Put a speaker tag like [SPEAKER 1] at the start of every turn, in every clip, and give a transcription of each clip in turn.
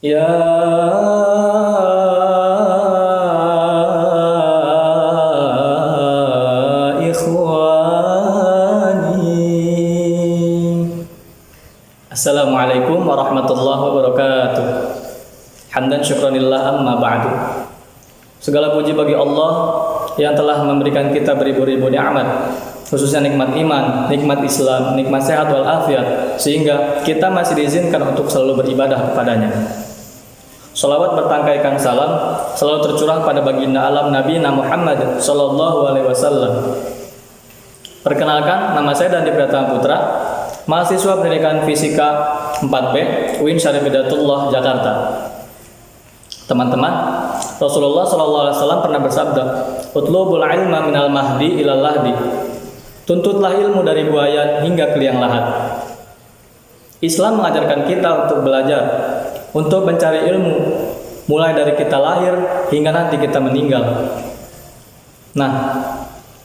[SPEAKER 1] Ya ikhwani. Assalamualaikum warahmatullahi wabarakatuh. Hamdan syukranillah amma ba'du. Segala puji bagi Allah yang telah memberikan kita beribu-ribu nikmat, khususnya nikmat iman, nikmat Islam, nikmat sehat wal afiat, sehingga kita masih diizinkan untuk selalu beribadah kepadanya. Salawat bertangkaikan salam selalu tercurah pada baginda alam Nabi Muhammad sallallahu alaihi wasallam. Perkenalkan, nama saya Dandi Pratama Putra, mahasiswa pendidikan fisika 4B UIN Syarif Hidayatullah Jakarta. Teman-teman, Rasulullah sallallahu alaihi wasallam pernah bersabda, "Utlubul ilma minal mahdi ilal lahdi." Tuntutlah ilmu dari buaya hingga ke liang lahat. Islam mengajarkan kita untuk belajar, untuk mencari ilmu, mulai dari kita lahir hingga nanti kita meninggal. Nah,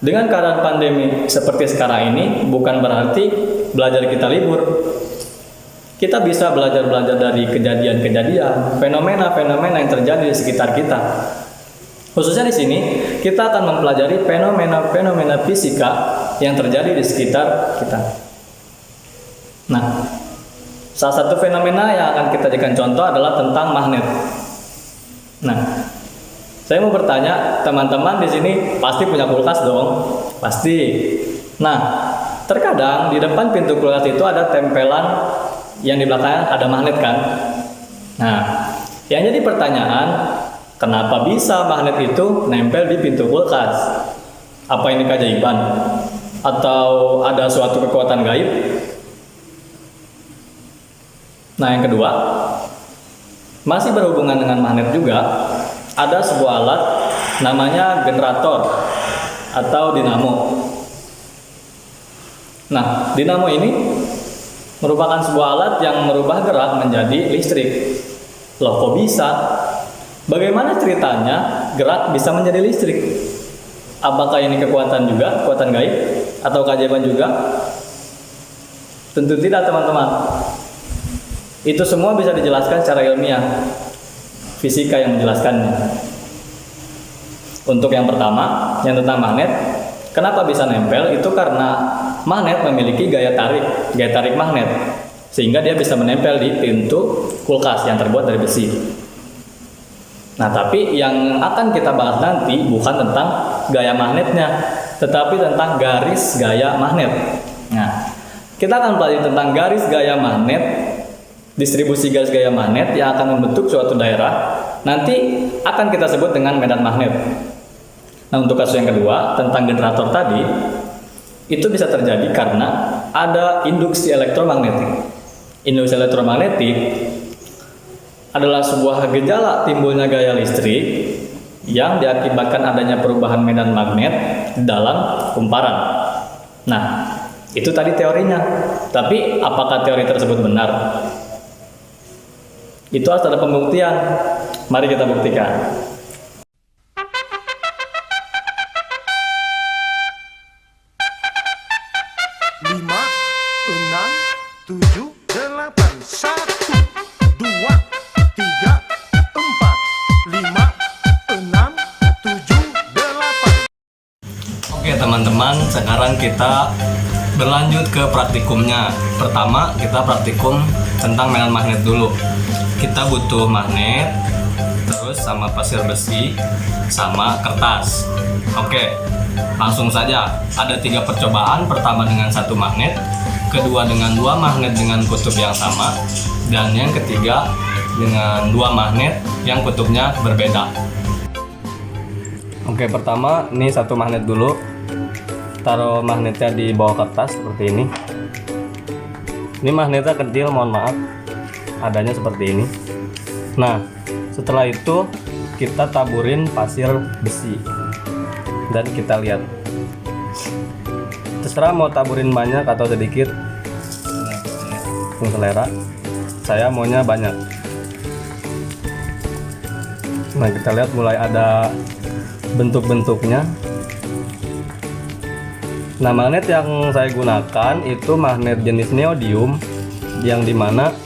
[SPEAKER 1] dengan keadaan pandemi seperti sekarang ini, bukan berarti belajar kita libur. Kita bisa belajar dari kejadian-kejadian, fenomena-fenomena yang terjadi di sekitar kita. Khususnya di sini, kita akan mempelajari fenomena-fenomena fisika yang terjadi di sekitar kita. Nah, salah satu fenomena yang akan kita jadikan contoh adalah tentang magnet. Nah, saya mau bertanya, teman-teman di sini pasti punya kulkas dong? Pasti. Nah, terkadang di depan pintu kulkas itu ada tempelan yang di belakangnya ada magnet kan? Nah, yang jadi pertanyaan, kenapa bisa magnet itu nempel di pintu kulkas? Apa ini keajaiban? Atau ada suatu kekuatan gaib? Nah, yang kedua, masih berhubungan dengan magnet juga, ada sebuah alat namanya generator atau dinamo. Nah, dinamo ini merupakan sebuah alat yang merubah gerak menjadi listrik. Loh, kok bisa? Bagaimana ceritanya gerak bisa menjadi listrik? Apakah ini kekuatan juga, kekuatan gaib, atau keajaiban juga? Tentu tidak, teman-teman. Itu semua bisa dijelaskan secara ilmiah, fisika yang menjelaskannya. Untuk yang pertama, yang tentang magnet, kenapa bisa nempel? Itu karena magnet memiliki gaya tarik magnet, sehingga dia bisa menempel di pintu kulkas yang terbuat dari besi. Nah, tapi yang akan kita bahas nanti bukan tentang gaya magnetnya, tetapi tentang garis gaya magnet. Nah, kita akan pelajari tentang garis gaya magnet, distribusi garis gaya magnet yang akan membentuk suatu daerah, nanti akan kita sebut dengan medan magnet. Nah, untuk kasus yang kedua tentang generator tadi, itu bisa terjadi karena ada induksi elektromagnetik. Induksi elektromagnetik adalah sebuah gejala timbulnya gaya listrik yang diakibatkan adanya perubahan medan magnet dalam kumparan. Nah, itu tadi teorinya. Tapi apakah teori tersebut benar? Itu harus ada pembuktian. Mari kita buktikan.
[SPEAKER 2] Lima, enam, tujuh, delapan, satu, dua, tiga, empat, lima, enam, tujuh, delapan.
[SPEAKER 1] Oke, teman-teman, sekarang kita berlanjut ke praktikumnya. Pertama, kita praktikum tentang medan magnet dulu. Kita butuh magnet, terus sama pasir besi, sama kertas. Oke, langsung saja. Ada 3 percobaan. Pertama dengan 1 magnet, kedua dengan 2 magnet dengan kutub yang sama, dan yang ketiga dengan 2 magnet yang kutubnya berbeda. Oke, pertama ini 1 magnet dulu. Taruh magnetnya di bawah kertas seperti ini. Ini magnetnya kecil, mohon maaf. Adanya seperti ini. Nah, setelah itu kita taburin pasir besi dan kita lihat. Terserah mau taburin banyak atau sedikit, selera. Saya maunya banyak. Nah, kita lihat mulai ada bentuk-bentuknya. Nah, magnet yang saya gunakan itu magnet jenis neodymium, yang dimana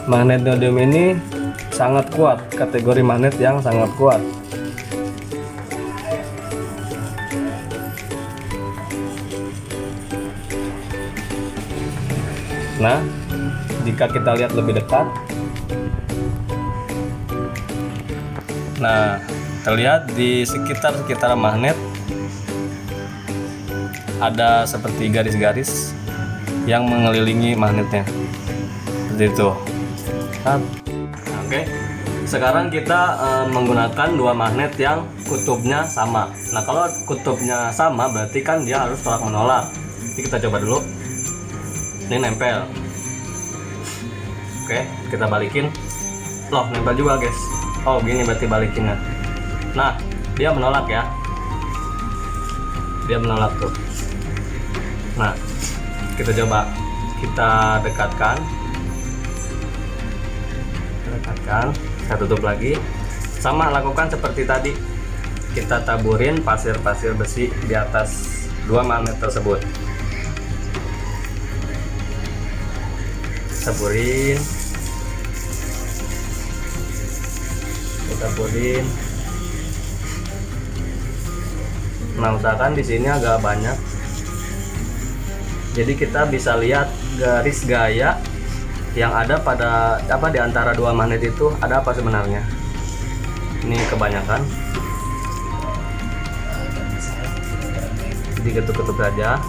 [SPEAKER 1] magnet neodymium ini sangat kuat, kategori magnet yang sangat kuat. Nah, jika kita lihat lebih dekat, nah terlihat di sekitar magnet ada seperti garis-garis yang mengelilingi magnetnya, seperti itu. Nah, oke, sekarang kita menggunakan dua magnet yang kutubnya sama. Nah, kalau kutubnya sama berarti kan dia harus tolak menolak. Jadi kita coba dulu. Ini nempel. Oke, kita balikin. Loh, nempel juga guys. Oh, gini berarti balikinnya. Nah, dia menolak ya. Dia menolak tuh. Nah, kita coba. Kita dekatkan. Kita tutup lagi. Sama, lakukan seperti tadi. Kita taburin pasir-pasir besi di atas dua magnet tersebut. Taburin. Nah, usahakan di sini agak banyak. Jadi kita bisa lihat garis gaya yang ada pada di antara dua magnet itu ada apa sebenarnya. Ini kebanyakan. Jadi ketuk-ketuk saja.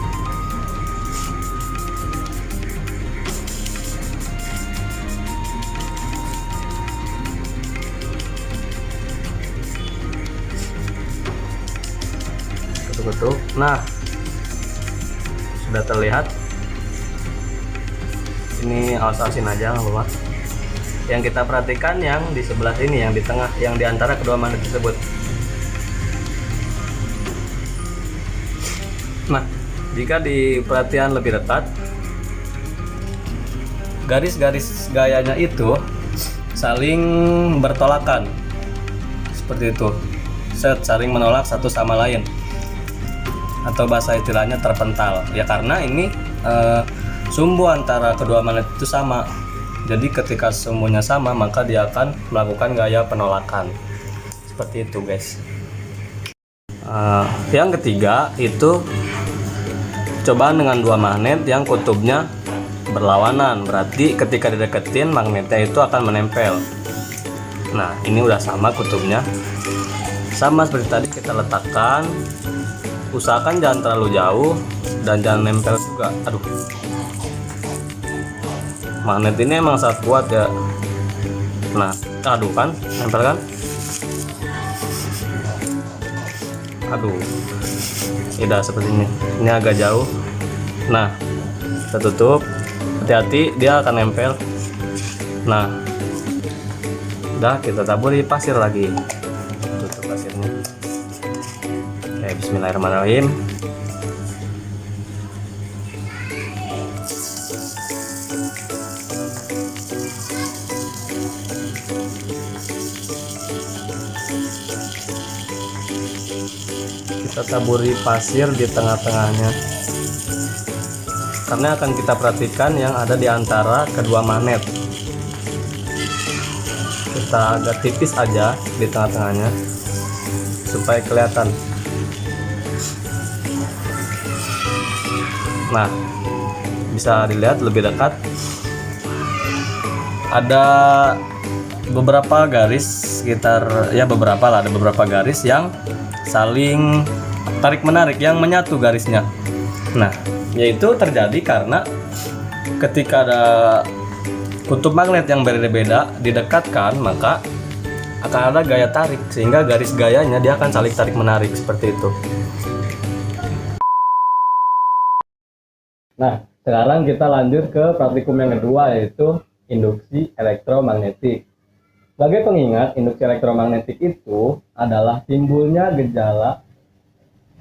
[SPEAKER 1] Ketuk-ketuk. Nah, sudah terlihat. Ini awas-awasin aja nggak apa-apa. Yang kita perhatikan yang di sebelah sini, yang di tengah, yang di antara kedua magnet tersebut. Nah, jika diperhatikan lebih dekat, garis-garis gayanya itu saling bertolakan, seperti itu. Saling menolak satu sama lain, atau bahasa istilahnya terpental. Ya karena ini sumbu antara kedua magnet itu sama. Jadi ketika sumbunya sama, maka dia akan melakukan gaya penolakan. Seperti itu guys. Yang ketiga itu cobaan dengan dua magnet yang kutubnya berlawanan. Berarti ketika dideketin, magnetnya itu akan menempel. Nah, ini udah sama kutubnya. Sama seperti tadi, kita letakkan. Usahakan jangan terlalu jauh dan jangan nempel juga. Aduh, magnet ini emang sangat kuat ya. Nah, aduh kan, nempel kan? Aduh, tidak seperti ini. Ini agak jauh. Nah, kita tutup. Hati-hati, dia akan nempel. Nah, udah kita taburi pasir lagi. Tutup pasirnya. Oke, bismillahirrahmanirrahim. Kita taburi pasir di tengah-tengahnya, karena akan kita perhatikan yang ada di antara kedua magnet. Kita agak tipis aja di tengah-tengahnya supaya kelihatan. Nah, bisa dilihat lebih dekat, ada beberapa garis, sekitar ya beberapa lah, ada beberapa garis yang saling tarik menarik, yang menyatu garisnya. Nah, yaitu terjadi karena ketika ada kutub magnet yang berbeda didekatkan, maka akan ada gaya tarik, sehingga garis gayanya dia akan saling tarik menarik seperti itu. Nah, sekarang kita lanjut ke praktikum yang kedua, yaitu induksi elektromagnetik. Sebagai pengingat, induksi elektromagnetik itu adalah timbulnya gejala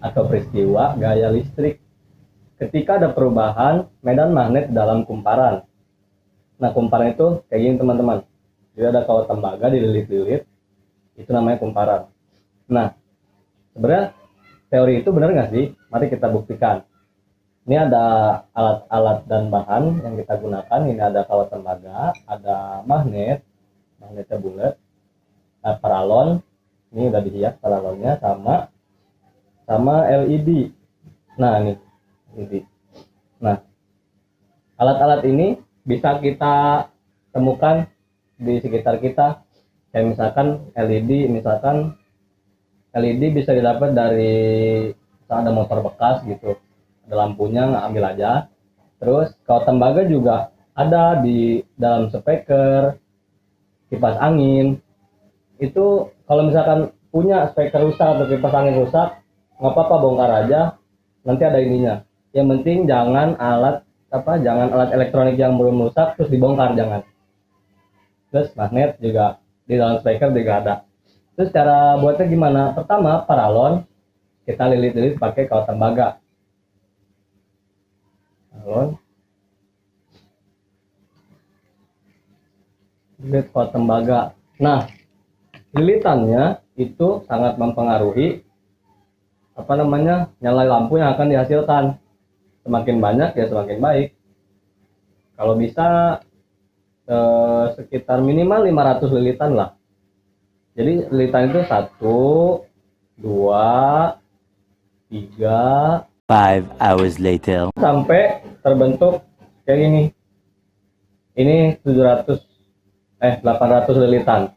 [SPEAKER 1] atau peristiwa gaya listrik ketika ada perubahan medan magnet dalam kumparan. Nah, kumparan itu kayak gini teman-teman. Jadi ada kawat tembaga dililit-lilit, itu namanya kumparan. Nah, sebenarnya teori itu benar nggak sih? Mari kita buktikan. Ini ada alat-alat dan bahan yang kita gunakan. Ini ada kawat tembaga, ada magnet,
[SPEAKER 3] magnetnya bulat. Nah, paralon ini udah dihias paralonnya sama LED. Nah, ini LED. Nah, alat-alat ini bisa kita temukan di sekitar kita. Kayak misalkan LED bisa didapat dari ada motor bekas gitu, ada lampunya, nggak ambil aja. Terus kalau tembaga juga ada di dalam speaker, kipas angin. Itu kalau misalkan punya speaker rusak atau kipas angin rusak, nggak apa-apa, bongkar aja, nanti ada ininya. Yang penting jangan alat elektronik yang belum rusak terus dibongkar, jangan. Terus magnet juga di dalam speaker juga ada. Terus cara buatnya gimana? Pertama, paralon kita lilit-lilit pakai kawat tembaga. Paralon lilit kawat tembaga. Nah, lilitannya itu sangat mempengaruhi nyala lampu yang akan dihasilkan. Semakin banyak ya semakin baik. Kalau bisa sekitar minimal 500 lilitan lah. Jadi lilitan itu 1, 2, 3,
[SPEAKER 4] 5 hours later.
[SPEAKER 3] sampai terbentuk kayak gini. Ini 800 lilitan.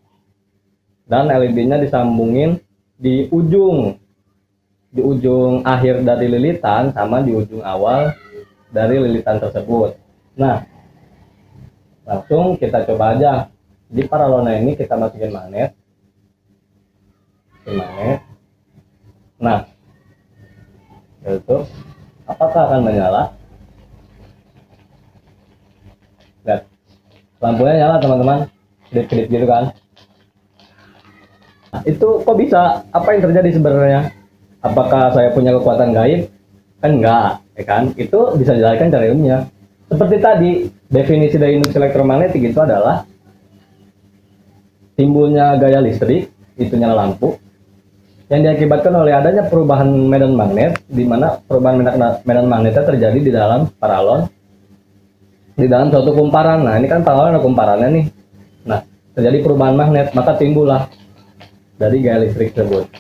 [SPEAKER 3] Dan LED-nya disambungin di ujung akhir dari lilitan sama di ujung awal dari lilitan tersebut. Nah, langsung kita coba aja. Di paralonnya ini kita masukin magnet. Nah, itu apakah akan menyala? Lihat, lampunya nyala teman-teman, kedip-kedip gitu kan. Nah, itu kok bisa? Apa yang terjadi sebenarnya? Apakah saya punya kekuatan gaib? Kan enggak, ya kan? Itu bisa dijelaskan cara ilmiah. Seperti tadi, definisi dari induk elektromagnetik itu adalah timbulnya gaya listrik, itu nyala lampu, yang diakibatkan oleh adanya perubahan medan magnet, di mana perubahan medan magnetnya terjadi di dalam paralon, di dalam suatu kumparan. Nah, ini kan paralon ada kumparannya nih. Nah, terjadi perubahan magnet, maka timbullah dari gaya listrik tersebut.